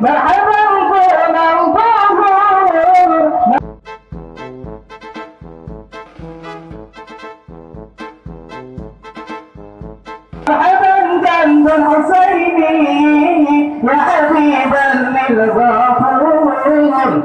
مرحبا كنا نطهر مرحبا جنب الحسيني يا حبيبا للغفور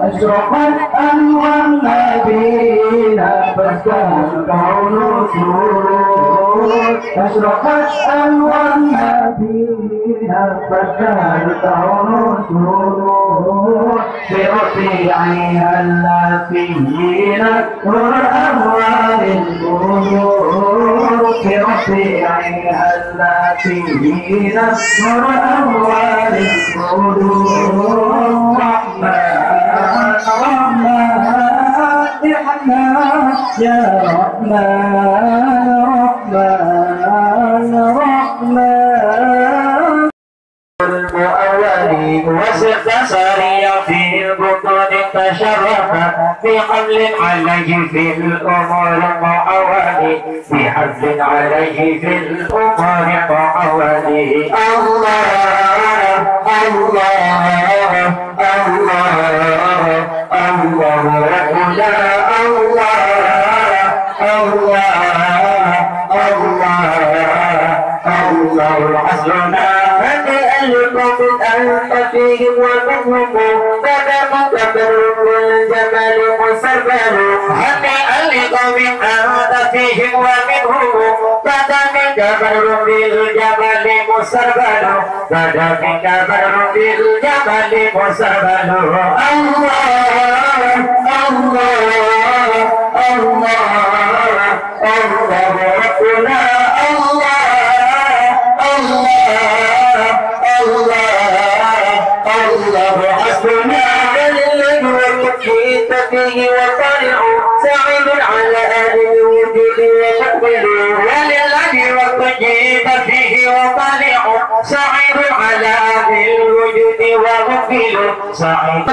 أشرقت أنوار نبينا فازداد الكون سرور أشرقت أنوار نبينا فازداد الكون سرور برفيعها التي نور أموال النور برفيعها التي نور أموال النور رحمن يا رحمن المؤولين وسط سريع في البطون تشرفا في حمل عليه في الأمور معولي في حمل عليه في الأمور معولي الله الله الله الله ربنا الله الله الله الله حسبنا فبألكم أنت فيهم ومنهم فدمك بر الجبل مسبل فبألكم أنت فيهم ومنهم فدمك بر بالجبل مسبل فدمك بر بالجبل مسبل الله الله الله الله ربنا الله الله الله حسبنا للذي وكفيت فيه وطلع سعيد على أهل الوجود ومقبل وللذي وكفيت فيه وطلع سعيد على أهل الوجود ومقبل سعيد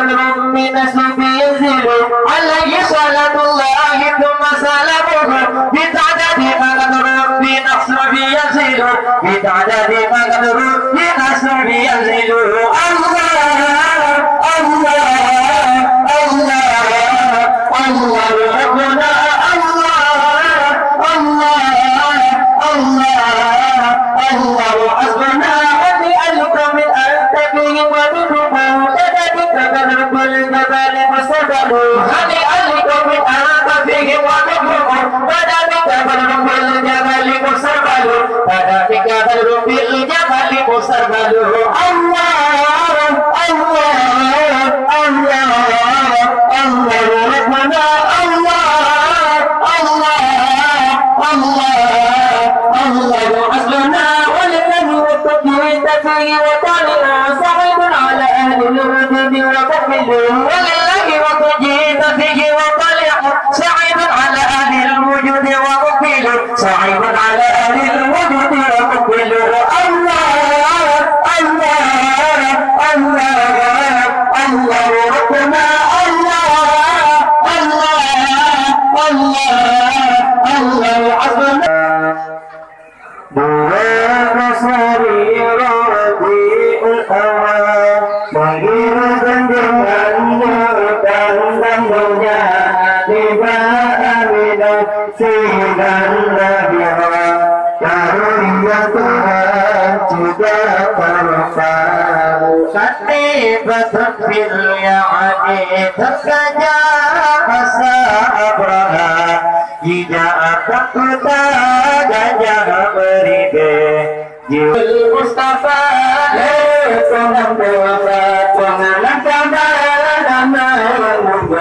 من نسب ينزل عليه صلاة الله ثم سلامه بتعداد قدر بنصر ينزل بتعداد قدر بنصر ينزل الله ربنا الله حسبنا وبألكم من أنت فيه ومنهم كذلك كذلك الجبال مسبل وبألكم من أنت فيه ومنهم كذلك كذلك الجبال مسبل كذلك كذلك الجبال مسبل الله ربنا الله حسبنا ولله وكفيت فيه وطالع صعيب على أهل الوجود وكفل ولله وكفيت فيه وطالع صعيب على أهل الوجود وكفل صعيب على أهل الوجود وكفل الله ربنا الله حسبنا نور صرير ربيع الأوان وغير ذنبنا تندمنا لباء سيدا نبيا كريتها تجاهر خطيبة في اليعن تسجى صبرها إذا أتقت جاء بريده جيل المصطفى لكم الوفاة وملك ما لما يوم